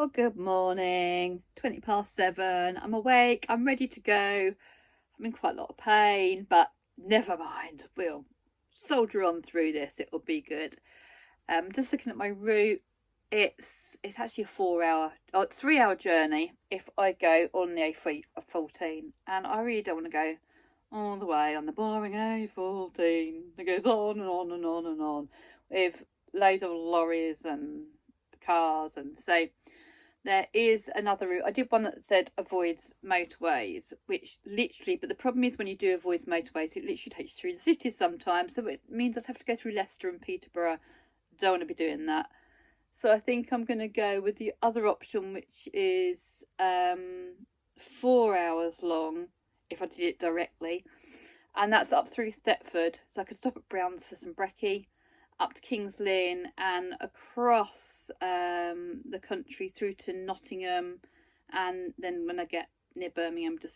Oh, good morning. 20 past 7. I'm awake. I'm ready to go. I'm in quite a lot of pain, but never mind. We'll soldier on through this. It'll be good. Just looking at my route, it's actually a 3-hour journey if I go on the A14, and I really don't want to go all the way on the boring A14. It goes on and on and on and on with loads of lorries and cars, and so there is another route. I did one that said avoids motorways, which literally, but the problem is when you do avoid motorways, it literally takes you through the cities sometimes. So it means I'd have to go through Leicester and Peterborough. Don't want to be doing that. So I think I'm going to go with the other option, which is 4 hours long if I did it directly. And that's up through Thetford. So I could stop at Browns for some brekkie, up to Kings Lynn and across the country through to Nottingham, and then when I get near Birmingham, I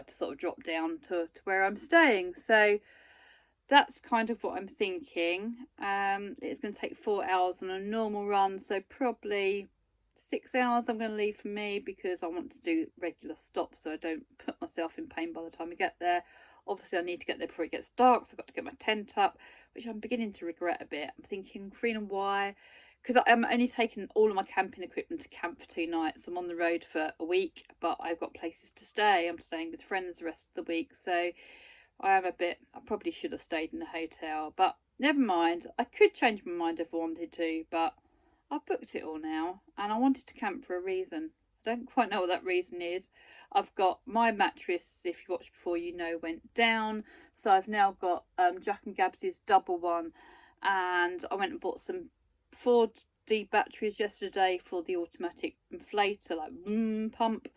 just sort of drop down to where I'm staying. So that's kind of what I'm thinking. It's going to take 4 hours on a normal run, so probably 6 hours I'm going to leave for me, because I want to do regular stops so I don't put myself in pain by the time I get there. Obviously I need to get there before it gets dark, so I've got to get my tent up, which I'm beginning to regret a bit. I'm thinking, Corinna, why? Because I'm only taking all of my camping equipment to camp for 2 nights. I'm on the road for a week, but I've got places to stay. I'm staying with friends the rest of the week, so I probably should have stayed in the hotel, but never mind. I could change my mind if I wanted to, but I've booked it all now, and I wanted to camp for a reason. I don't quite know what that reason is. I've got my mattress, if you watched before, you know, went down. So I've now got Jack and Gabs's double one. And I went and bought some 4D batteries yesterday for the automatic inflator, like pump.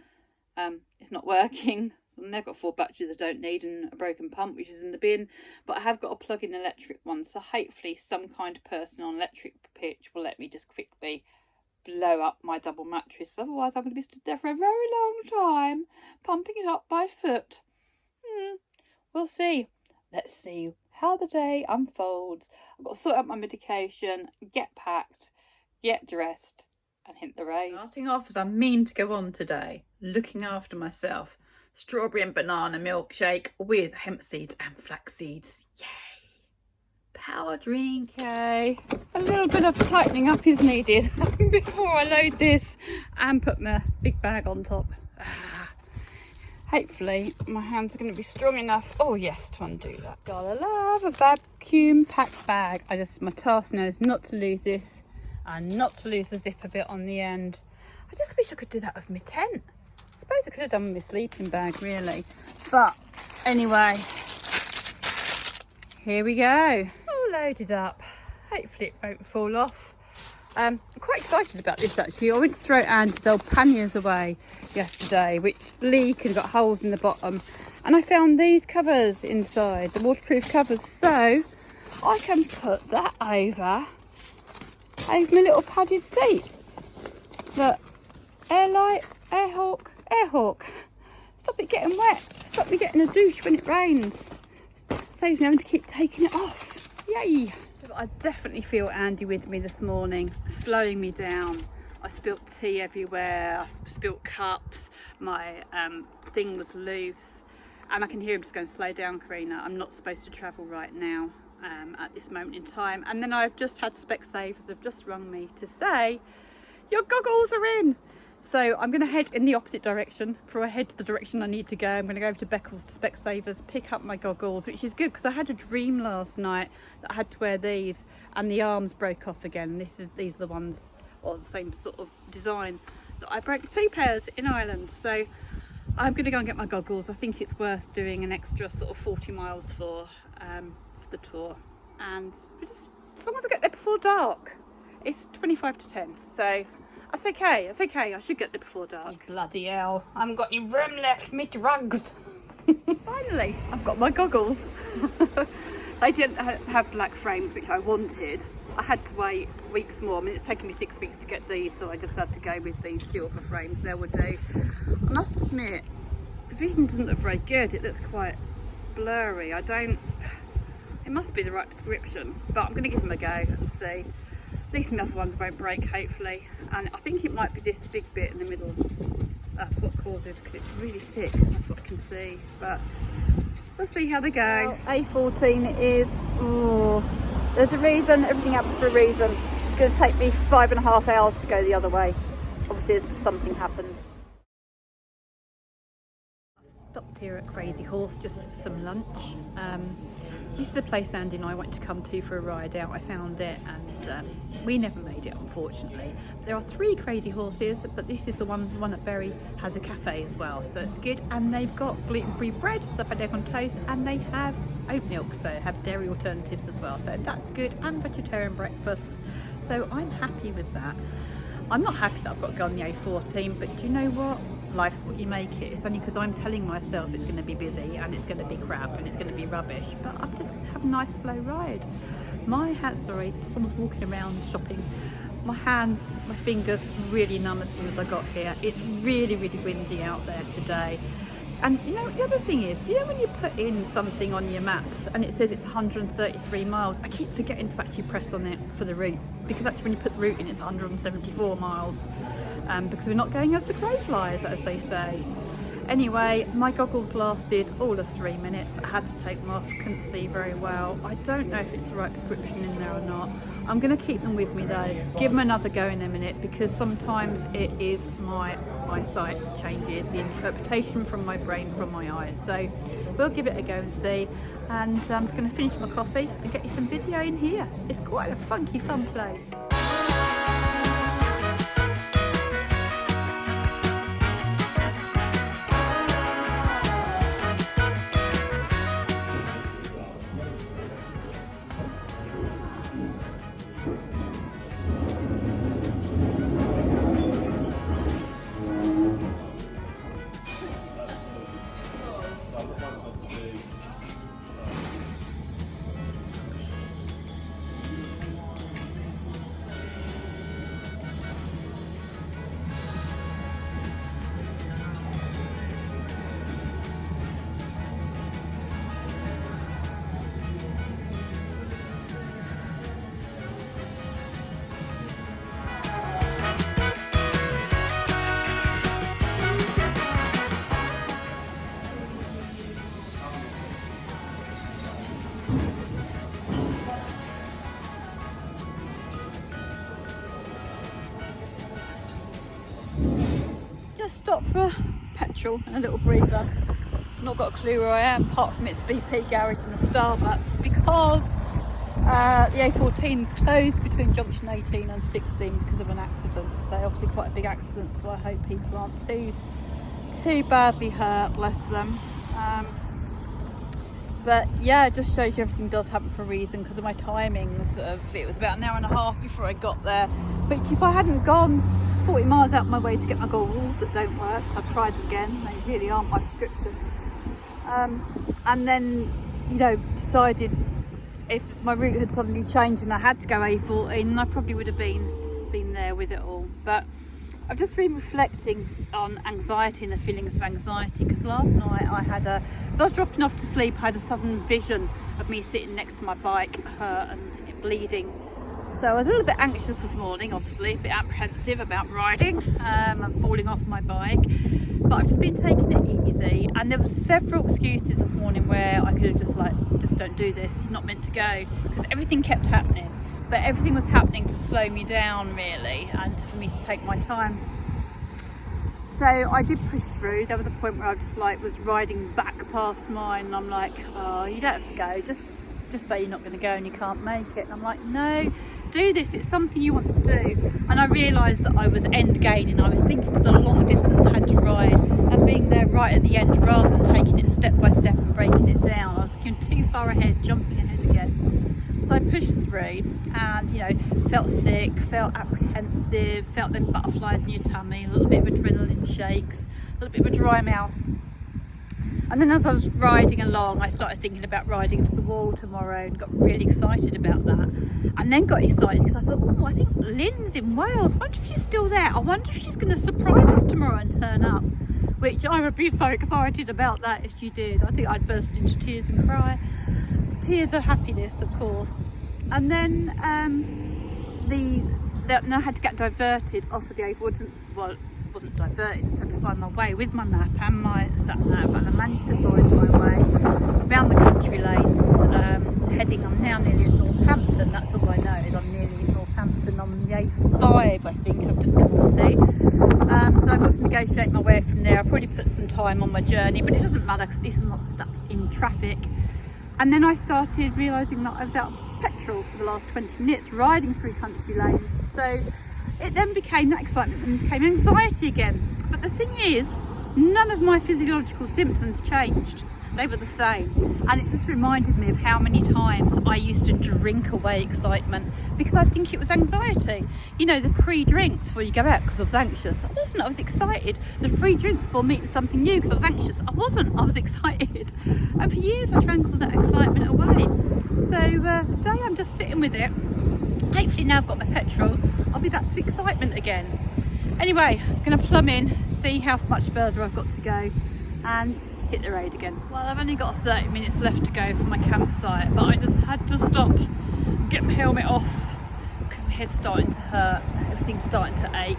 It's not working. So I've now got 4 batteries I don't need and a broken pump, which is in the bin. But I have got a plug-in electric one. So hopefully some kind of person on electric pitch will let me just quickly blow up my double mattress. Otherwise I'm going to be stood there for a very long time pumping it up by foot. We'll see. Let's see how the day unfolds. I've got to sort out my medication, get packed, get dressed, and hit the road. Starting off as I mean to go on today, looking after myself. Strawberry and banana milkshake with hemp seeds and flax seeds. Yay! Power drink, okay. A little bit of tightening up is needed before I load this and put my big bag on top. Hopefully my hands are going to be strong enough, oh yes, to undo that. Gotta love a vacuum packed bag. My task now is not to lose this and not to lose the zipper bit on the end. I just wish I could do that with my tent. I suppose I could have done with my sleeping bag really, but anyway, here we go. All loaded up. Hopefully it won't fall off. I'm quite excited about this actually. I went to throw Andy's old panniers away yesterday, which leak and got holes in the bottom, and I found these covers inside, the waterproof covers, so I can put that over my little padded seat. Look, Airlight, Airhawk. Stop it getting wet. Stop me getting a douche when it rains. Saves me having to keep taking it off. Yay! I definitely feel Andy with me this morning, slowing me down. I spilt tea everywhere, I spilt cups, my thing was loose, and I can hear him just going, slow down, Corinna, I'm not supposed to travel right now at this moment in time. And then I've just had Specsavers have just rung me to say, your goggles are in. So I'm going to head in the opposite direction. Before I head to the direction I need to go, I'm going to go over to Beccles to Specsavers, pick up my goggles, which is good because I had a dream last night that I had to wear these and the arms broke off again. These are the ones, or the same sort of design, that I broke 2 pairs in Ireland. So I'm going to go and get my goggles. I think it's worth doing an extra sort of 40 miles for the tour. And as long as I get there before dark, it's 25 to 10. So that's okay, I should get there before dark. Bloody hell, I haven't got any room left for me drugs. Finally, I've got my goggles. They didn't have black frames, which I wanted. I had to wait weeks more. I mean, it's taken me 6 weeks to get these, so I just had to go with these silver frames. They would do. I must admit, the vision doesn't look very good. It looks quite blurry. It must be the right prescription, but I'm going to give them a go and see. At least the other ones won't break, hopefully. And I think it might be this big bit in the middle. That's what causes it, because it's really thick. That's what I can see. But we'll see how they go. Well, A14 it is. Oh, there's a reason. Everything happens for a reason. It's going to take me 5.5 hours to go the other way. Obviously, something happened. I've stopped here at Krazy Horse just for some lunch. This is the place Andy and I want to come to for a ride out. I found it and we never made it, unfortunately. There are 3 Krazy Horses, but this is the one at Bury has a cafe as well, so it's good. And they've got gluten-free bread, so I've had egg on toast, and they have oat milk, so have dairy alternatives as well, so that's good, and vegetarian breakfast. So I'm happy with that. I'm not happy that I've got to go on the A14, but do you know what? Life's what you make it. It's only because I'm telling myself it's going to be busy and it's going to be crap and it's going to be rubbish, but I'm just going to have a nice slow ride. My hands, sorry, someone's walking around shopping. My hands, my fingers really numb as soon as I got here. It's really, really windy out there today. And you know, the other thing is, do you know when you put in something on your maps and it says it's 133 miles, I keep forgetting to actually press on it for the route, because actually when you put the route in, it's 174 miles. Because we're not going as the crow flies, as they say. Anyway, my goggles lasted all of 3 minutes. I had to take them off, couldn't see very well. I don't know if it's the right prescription in there or not. I'm going to keep them with me though. Give them another go in a minute, because sometimes it is my eyesight changes, the interpretation from my brain from my eyes. So we'll give it a go and see. And I'm just going to finish my coffee and get you some video in here. It's quite a funky, fun place. Just stopped for petrol and a little breather. Not got a clue where I am, apart from its BP garage and the Starbucks, because the A14 is closed between junction 18 and 16 because of an accident. So obviously quite a big accident, so I hope people aren't too badly hurt, bless them. But yeah, it just shows you everything does happen for a reason, because of my timings. It was about an hour and a half before I got there, which if I hadn't gone 40 miles out my way to get my goggles that don't work, so I've tried them again, they really aren't my prescription. And then, you know, decided if my route had suddenly changed and I had to go A14, I probably would have been there with it all. But I've just been reflecting on anxiety and the feelings of anxiety, because last night as I was dropping off to sleep, I had a sudden vision of me sitting next to my bike, hurt and it bleeding. So I was a little bit anxious this morning, obviously, a bit apprehensive about riding and falling off my bike. But I've just been taking it easy, and there were several excuses this morning where I could have just don't do this, you're not meant to go, because everything kept happening. But everything was happening to slow me down, really, and for me to take my time. So I did push through. There was a point where I just was riding back past mine, and I'm like, oh, you don't have to go, just say you're not going to go and you can't make it. And I'm like, no, do this, it's something you want to do. And I realised that I was end gaining. I was thinking of the long distance I had to ride and being there right at the end, rather than taking it step by step and breaking it down. I was looking too far ahead, jumping ahead again. So I pushed through, and you know, felt sick, felt apprehensive, felt them butterflies in your tummy, a little bit of adrenaline shakes, a little bit of a dry mouth. And then as I was riding along, I started thinking about riding into the wall tomorrow and got really excited about that. And then got excited because I thought, oh, I think Lynn's in Wales. I wonder if she's still there. I wonder if she's going to surprise us tomorrow and turn up. Which I would be so excited about that if she did. I think I'd burst into tears and cry. Tears of happiness, of course. And then then I had to get diverted off of the A4. Well, it wasn't diverted, just had to find my way with my map and my sat nav, and I managed to find my way around the country lanes, I'm now nearly at Northampton. That's all I know, is I'm nearly at Northampton on the A5, I think I've just come to. So I've got to negotiate my way from there. I've already put some time on my journey, but it doesn't matter because at least I'm not stuck in traffic. And then I started realising that I was out of petrol for the last 20 minutes riding through country lanes. So it then became that excitement and became anxiety again. But the thing is, none of my physiological symptoms changed. They were the same, and it just reminded me of how many times I used to drink away excitement because I think it was anxiety. You know, the pre-drinks before you go out because I was anxious. I wasn't, I was excited. The pre-drinks before meeting something new because I was anxious. I wasn't, I was excited. And for years I drank all that excitement away. So today I'm just sitting with it. Hopefully now I've got my petrol, I'll be back to excitement again. Anyway, I'm going to plumb in, see how much further I've got to go, and hit the road again. Well, I've only got 30 minutes left to go for my campsite, but I just had to stop and get my helmet off because my head's starting to hurt, everything's starting to ache.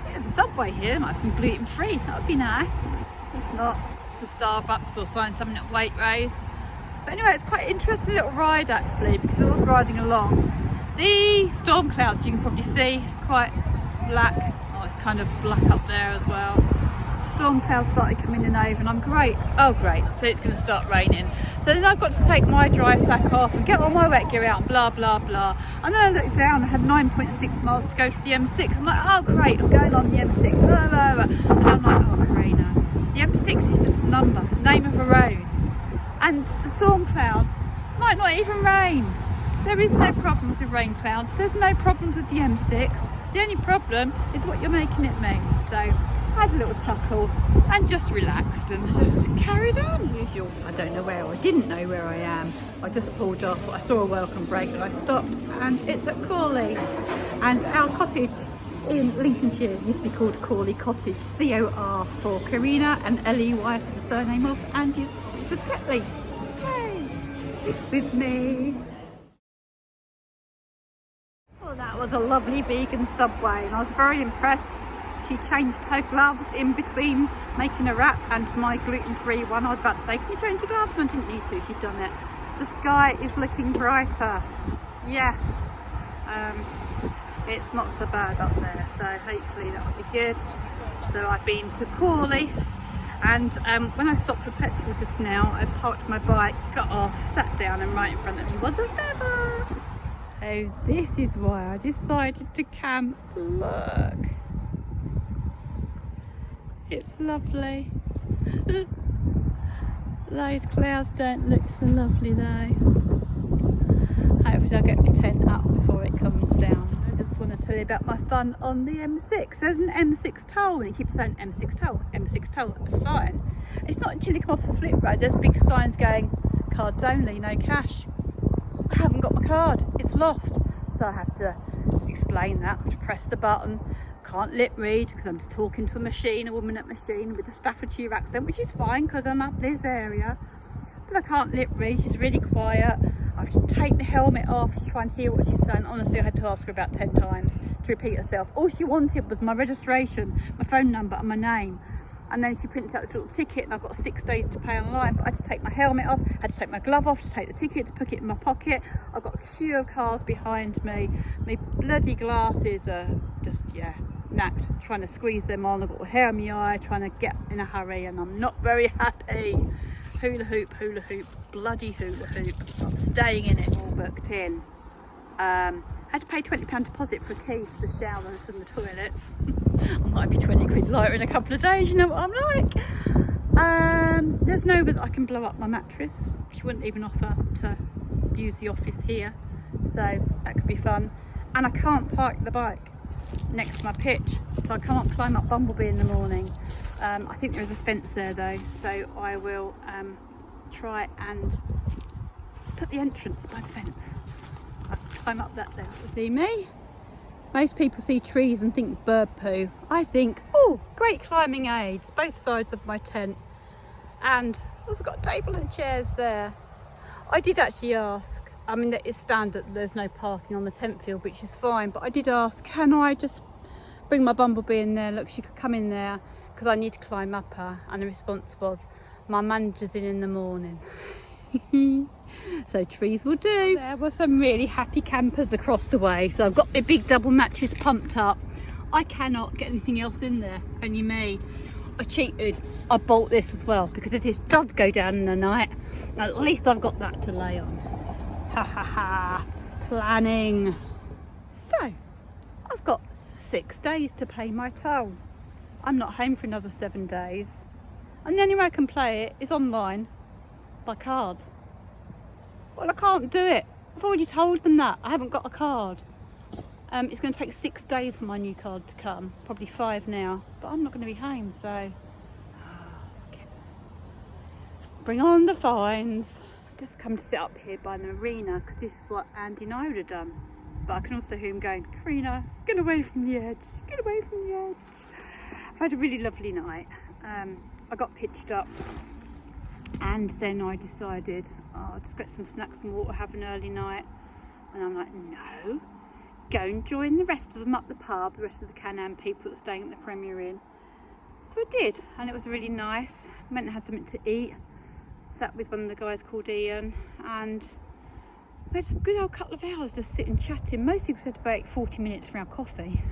There's a Subway here, there might have some gluten-free, that would be nice. If not, just a Starbucks or something at Waitrose. But anyway, it's quite an interesting little ride actually, because I was riding along. The storm clouds you can probably see, quite black. Oh, it's kind of black up there as well. Storm clouds started coming in over, and I'm great. Oh great, so it's going to start raining. So then I've got to take my dry sack off and get all my wet gear out and blah blah blah. And then I looked down, I had 9.6 miles to go to the M6. I'm like, oh great, I'm going on the M6. Blah, blah, blah. And I'm like, oh Corinna, the M6 is just a number, name of a road. And the storm clouds might not even rain. There is no problems with rain clouds. There's no problems with the M6. The only problem is what you're making it mean. So I had a little chuckle and just relaxed and just carried on. Usual. I don't know where, I didn't know where I am. I just pulled off. I saw a welcome break and I stopped, and it's at Corley. And our cottage in Lincolnshire used to be called Corley Cottage, C-O-R, for Corinna and L-E-Y for the surname of Andy's sister Tetley. Yay! It's with me. Well, that was a lovely vegan Subway, and I was very impressed. She changed her gloves in between making a wrap and my gluten-free one. I was about to say, can you change the gloves? And I didn't need to, she'd done it. The sky is looking brighter. Yes. It's not so bad up there, so hopefully that'll be good. So I've been to Corley, and when I stopped for petrol just now, I parked my bike, got off, sat down, and right in front of me was a feather. So this is why I decided to camp. Look. It's lovely. Those clouds don't look so lovely though. Hopefully I'll get my tent up before it comes down. I just want to tell you about my fun on the M6. There's an M6 toll, and you keep saying M6 toll, M6 toll. It's fine. It's not until you come off the slip road, there's big signs going, cards only, no cash. I haven't got my card, it's lost. So I have to explain that, I have to press the button. Can't lip read because I'm just talking to a woman at machine with a Staffordshire accent, which is fine because I'm up this area. But I can't lip read, she's really quiet. I have to take the helmet off to try and hear what she's saying. Honestly, I had to ask her about 10 times to repeat herself. All she wanted was my registration, my phone number and my name. And then she printed out this little ticket, and I've got 6 days to pay online. But I had to take my helmet off, I had to take my glove off to take the ticket, to put it in my pocket. I've got a queue of cars behind me. My bloody glasses are just, yeah, knacked. Trying to squeeze them on. I've got hair in my eye, trying to get in a hurry, and I'm not very happy. Hula hoop, bloody hula hoop. I'm staying in it, all booked in. I had to pay £20 deposit for a key for the showers and the toilets. I might be 20 quid lighter in a couple of days, you know what I'm like. There's no way that I can blow up my mattress. She wouldn't even offer to use the office here, so that could be fun. And I can't park the bike next to my pitch, so I can't climb up Bumblebee in the morning. I think there's a fence there though, so I will try and put the entrance by the fence. I'll climb up that there. See me? Most people see trees and think bird poo. I think, oh, great climbing aids, both sides of my tent. And I've got a table and chairs there. I did actually ask I mean, it's standard, there's no parking on the tent field, which is fine, but I did ask, can I just bring my bumblebee in there? Look, she could come in there because I need to climb up her. And the response was, my manager's in the morning. So trees will do. There were some really happy campers across the way, so I've got my big double mattress pumped up. I cannot get anything else in there, only me. I cheated, I bought this as well, because if this does go down in the night, at least I've got that to lay on. Ha ha ha, planning. So, I've got 6 days to pay my toll. I'm not home for another 7 days. And the only way I can play it is online, by card. Well, I can't do it. I've already told them that. I haven't got a card. It's going to take 6 days for my new card to come. Probably 5 now. But I'm not going to be home, so... Bring on the fines. I've just come to sit up here by the marina because this is what Andy and I would have done. But I can also hear him going, Corinna, get away from the edge. Get away from the edge. I've had a really lovely night. I got pitched up. And then I decided, I'll just get some snacks and water, have an early night. And I'm like, no. Go and join the rest of them up the pub, the rest of the Can-Am people that are staying at the Premier Inn. So I did, and it was really nice. Went and had something to eat. Sat with one of the guys called Ian, and we had a good old couple of hours just sitting chatting. Mostly we had to wait 40 minutes for our coffee,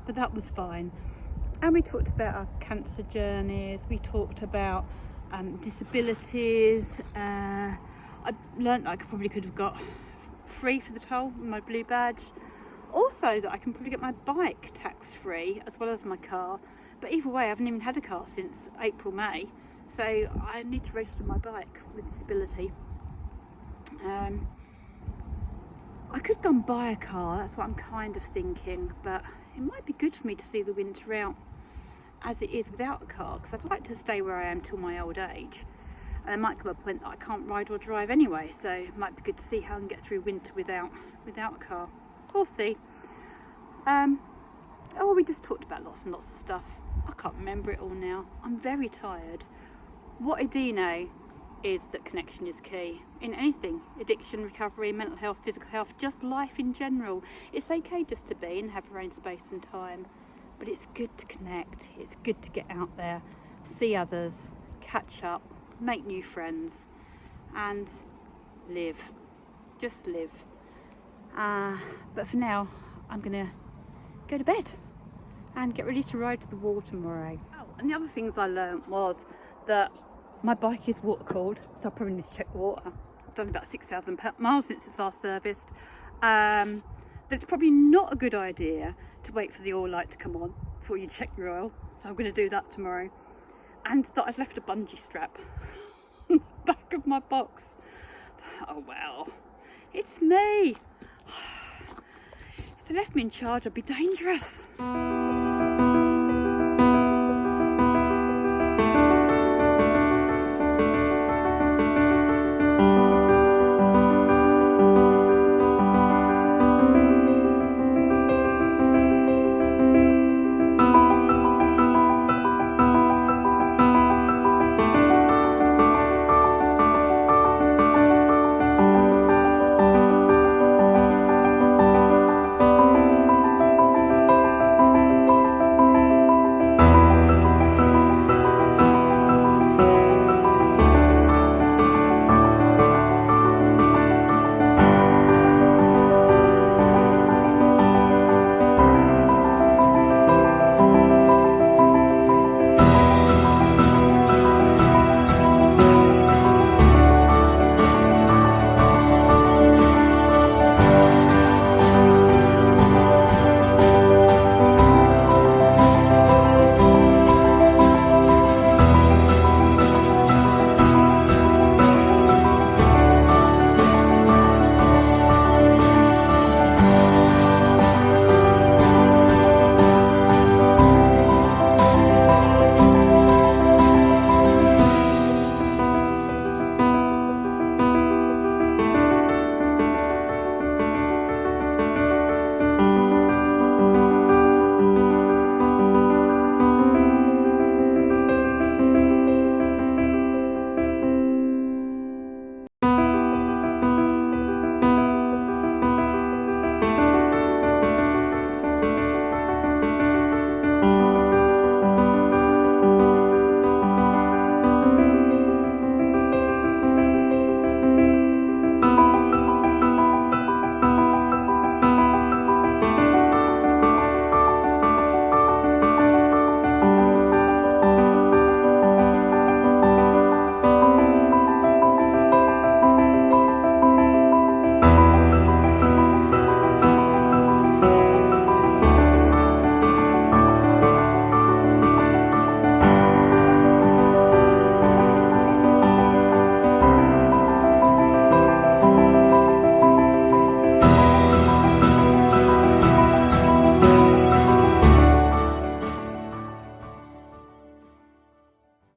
but that was fine. And we talked about our cancer journeys, we talked about disabilities. I learnt that I probably could have got free for the toll with my blue badge. Also that I can probably get my bike tax free as well as my car, but either way I haven't even had a car since April, May, so I need to register my bike with disability. I could go and buy a car, that's what I'm kind of thinking, but it might be good for me to see the winter out as it is without a car, because I'd like to stay where I am till my old age. And there might come a point that I can't ride or drive anyway, so it might be good to see how I can get through winter without a car. We'll see. Oh, we just talked about lots and lots of stuff. I can't remember it all now. I'm very tired. What I do know is that connection is key in anything. Addiction, recovery, mental health, physical health, just life in general. It's okay just to be and have your own space and time, but it's good to connect. It's good to get out there, see others, catch up, make new friends, and live. Just live. But for now, I'm gonna go to bed and get ready to ride to the wall tomorrow. Oh, and the other things I learnt was that my bike is water cooled, so I probably need to check the water. I've done about 6,000 miles since it's last serviced. That it's probably not a good idea to wait for the oil light to come on before you check your oil, so I'm going to do that tomorrow. And that I've left a bungee strap on the back of my box. Oh well, it's me. If they left me in charge, I'd be dangerous.